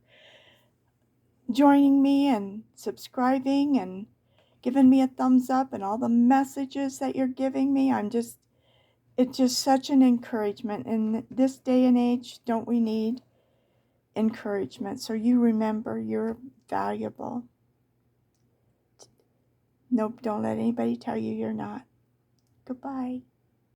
joining me and subscribing and giving me a thumbs up and all the messages that you're giving me. It's just such an encouragement. In this day and age, don't we need encouragement? So you remember you're valuable. Nope, don't let anybody tell you you're not. Goodbye.